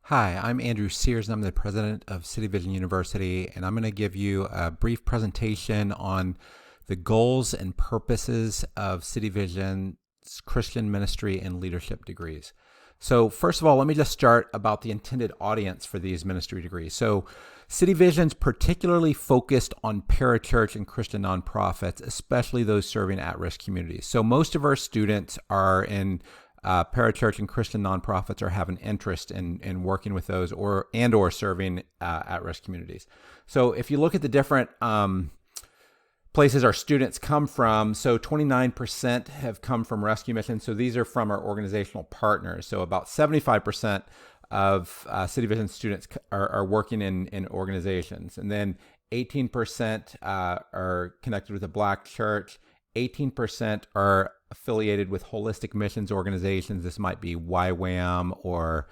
Hi, I'm Andrew Sears, and I'm the president of City Vision University, and I'm going to give you a brief presentation on the goals and purposes of City Vision's Christian ministry and leadership degrees. So first of all, let me just start about the intended audience for these ministry degrees. So City Vision's particularly focused on parachurch and Christian nonprofits, especially those serving at-risk communities. So most of our students are in parachurch and Christian nonprofits, or have an interest in working with those or serving at-risk communities. So if you look at the different places our students come from, so 29% have come from rescue missions. So these are from our organizational partners. So about 75% of City Vision students are working in organizations. And then 18% are connected with a Black church. 18% are affiliated with holistic missions organizations. This might be YWAM or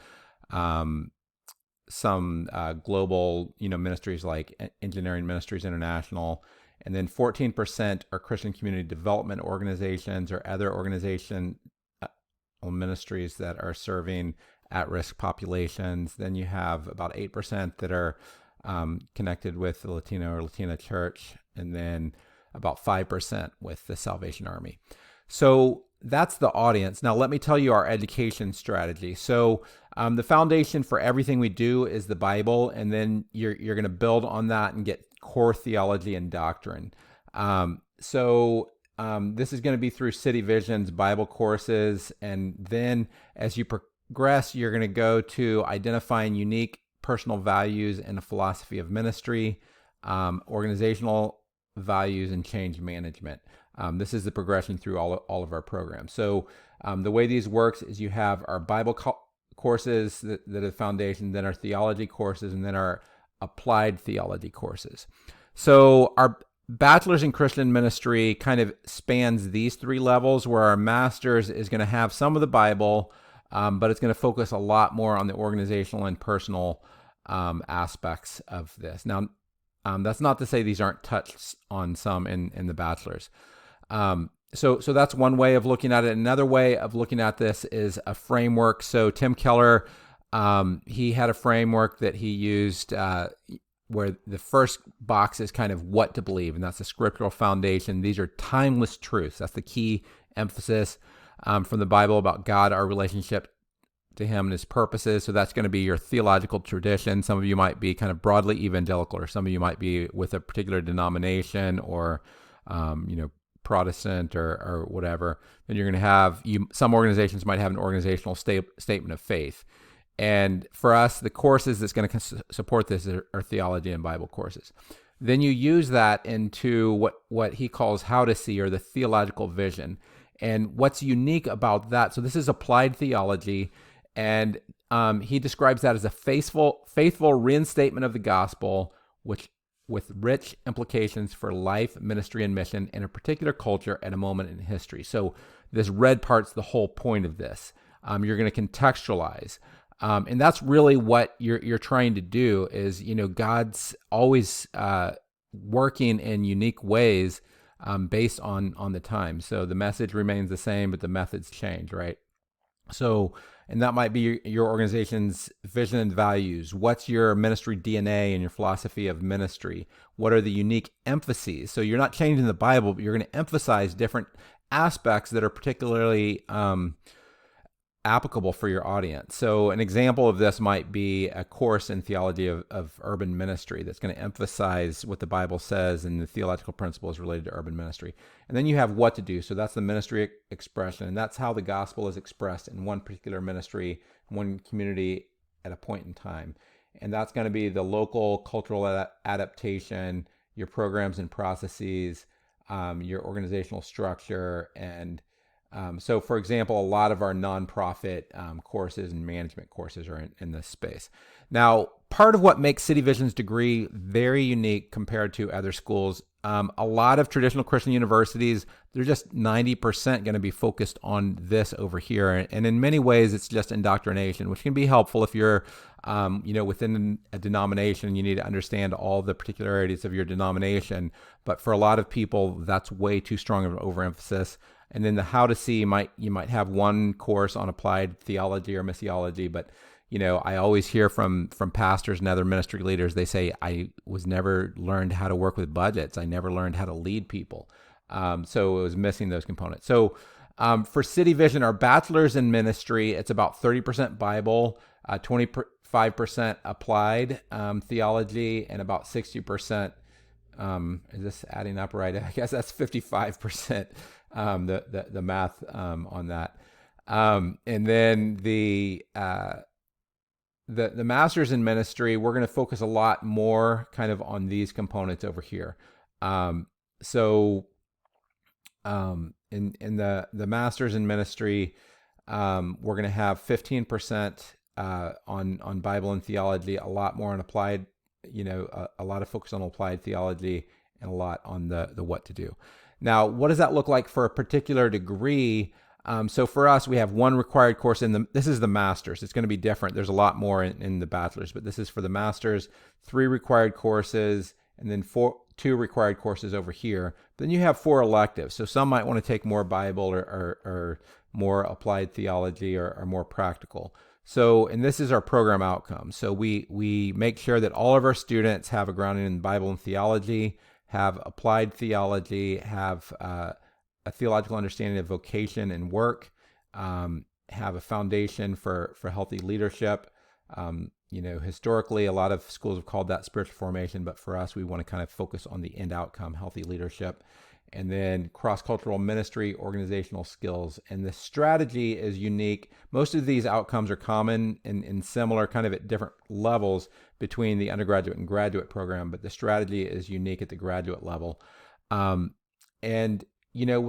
some global, ministries like Engineering Ministries International. And then 14% are Christian community development organizations or other organization ministries that are serving at-risk populations. Then you have about 8% that are connected with the Latino or Latina church, and then about 5% with the Salvation Army. So that's the audience. Now, let me tell you our education strategy. So the foundation for everything we do is the Bible, and then you're going to build on that and get core theology and doctrine. This is going to be through City Vision's Bible courses, and then as you progress, you're going to go to identifying unique personal values and a philosophy of ministry, organizational values, and change management. This is the progression through all of our programs. So the way these works is you have our Bible courses that are the foundation, then our theology courses, and then our applied theology courses. So our bachelor's in Christian ministry kind of spans these three levels, where our master's is going to have some of the Bible, but it's going to focus a lot more on the organizational and personal aspects of this. Now, that's not to say these aren't touched on some in the bachelor's. So that's one way of looking at it. Another way of looking at this is a framework. So Tim Keller, he had a framework that he used where the first box is kind of what to believe, and that's the scriptural foundation. These are timeless truths. That's the key emphasis from the Bible about God, our relationship to him and his purposes. So that's going to be your theological tradition. Some of you might be kind of broadly evangelical, or some of you might be with a particular denomination, or Protestant or whatever. Then you're going to have some organizations might have an organizational statement of faith. And for us, the courses that's going to support this are theology and Bible courses. Then you use that into what he calls how to see, or the theological vision. And what's unique about that, so this is applied theology, and he describes that as a faithful reinstatement of the gospel, with rich implications for life, ministry, and mission in a particular culture at a moment in history. So this red part's the whole point of this. You're going to contextualize. And that's really what you're trying to do is, God's always working in unique ways based on the time. So the message remains the same, but the methods change, right? So, and that might be your organization's vision and values. What's your ministry DNA and your philosophy of ministry? What are the unique emphases? So you're not changing the Bible, but you're going to emphasize different aspects that are particularly applicable for your audience. So an example of this might be a course in theology of urban ministry that's going to emphasize what the Bible says and the theological principles related to urban ministry. And then you have what to do. So that's the ministry expression, and that's how the gospel is expressed in one particular ministry, one community at a point in time. And that's going to be the local cultural adaptation, your programs and processes, your organizational structure, and so, for example, a lot of our nonprofit courses and management courses are in this space. Now, part of what makes City Vision's degree very unique compared to other schools, a lot of traditional Christian universities, they're just 90% going to be focused on this over here. And in many ways, it's just indoctrination, which can be helpful if you're, within a denomination. You need to understand all the particularities of your denomination. But for a lot of people, that's way too strong of an overemphasis. And then the how to see you might have one course on applied theology or missiology, but I always hear from pastors and other ministry leaders. They say, I was never learned how to work with budgets. I never learned how to lead people. So it was missing those components. So for City Vision, our bachelor's in ministry, it's about 30% Bible, 25% applied theology, and about 60%. Is this adding up right? I guess that's 55%. The math on that, and then the master's in ministry, we're going to focus a lot more kind of on these components over here. In the master's in ministry, we're going to have 15% on Bible and theology, a lot more on applied, a lot of focus on applied theology, and a lot on the what to do. Now, what does that look like for a particular degree? So for us, we have one required course this is the master's. It's going to be different. There's a lot more in the bachelor's, but this is for the master's, 3 required courses, and then 2 required courses over here. Then you have 4 electives. So some might want to take more Bible or more applied theology or more practical. So, and this is our program outcome. So we make sure that all of our students have a grounding in Bible and theology, have applied theology, have a theological understanding of vocation and work, have a foundation for healthy leadership. Historically, a lot of schools have called that spiritual formation, but for us, we want to kind of focus on the end outcome, healthy leadership, and then cross-cultural ministry, organizational skills. And the strategy is unique. Most of these outcomes are common and similar, kind of at different levels between the undergraduate and graduate program, but the strategy is unique at the graduate level. With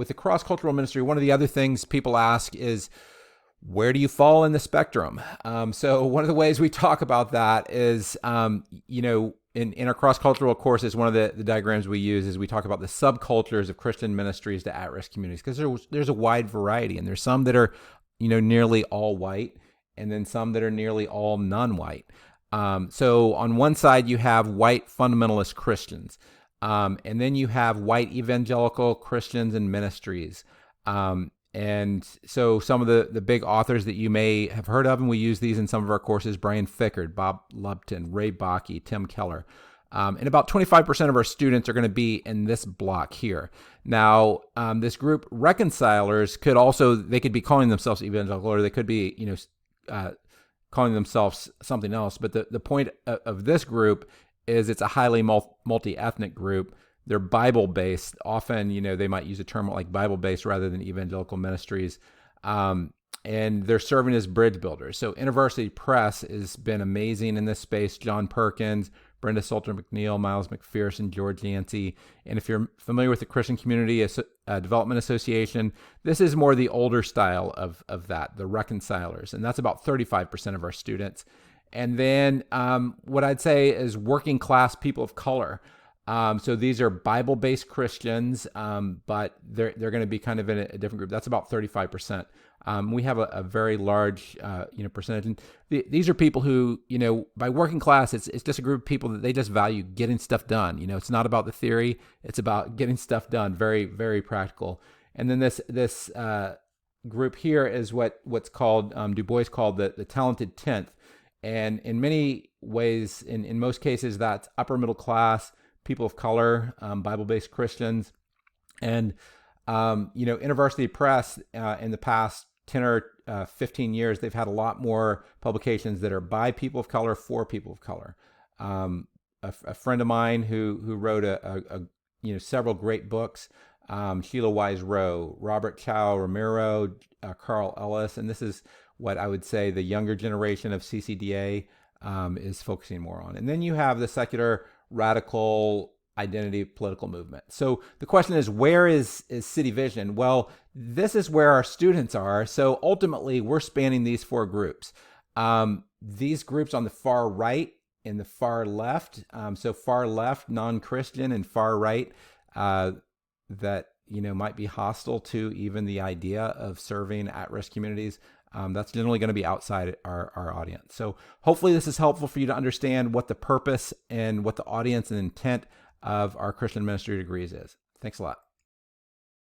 the cross-cultural ministry, one of the other things people ask is, where do you fall in the spectrum? So one of the ways we talk about that is, in our cross-cultural courses, one of the diagrams we use is we talk about the subcultures of Christian ministries to at-risk communities, because there's a wide variety, and there's some that are, nearly all white, and then some that are nearly all non-white. So on one side, you have white fundamentalist Christians, and then you have white evangelical Christians and ministries. And so some of the big authors that you may have heard of, and we use these in some of our courses, Brian Fickard, Bob Lupton, Ray Bakke, Tim Keller. And about 25% of our students are going to be in this block here. Now, this group, reconcilers, they could be calling themselves evangelical, or they could be, calling themselves something else. But the point of this group is it's a highly multi-ethnic group. They're Bible-based. Often, they might use a term like Bible-based rather than evangelical ministries. And they're serving as bridge builders. So InterVarsity Press has been amazing in this space. John Perkins, Brenda Salter McNeil, Miles McPherson, George Yancey. And if you're familiar with the Christian Community Development Association, this is more the older style of that, the reconcilers. And that's about 35% of our students. And then what I'd say is working class people of color. So these are Bible-based Christians, but they're going to be kind of in a different group. That's about 35%. We have a very large, percentage. And these are people who, by working class, it's just a group of people that they just value getting stuff done. It's not about the theory; it's about getting stuff done. Very, very practical. And then this group here is what's called Du Bois called the talented tenth. And in many ways, in most cases, that's upper middle class, people of color, Bible-based Christians. And, InterVarsity Press, in the past 10 or 15 years, they've had a lot more publications that are by people of color, for people of color. A friend of mine who wrote several great books, Sheila Wise Rowe, Robert Chow Romero, Carl Ellis, and this is what I would say the younger generation of CCDA is focusing more on. And then you have the secular radical identity political movement. So the question is, where is City Vision? Well, this is where our students are. So ultimately, we're spanning these 4 groups. These groups on the far right and the far left, so far left, non-Christian, and far right, that might be hostile to even the idea of serving at-risk communities. That's generally going to be outside our audience. So hopefully this is helpful for you to understand what the purpose and what the audience and intent of our Christian ministry degrees is. Thanks a lot.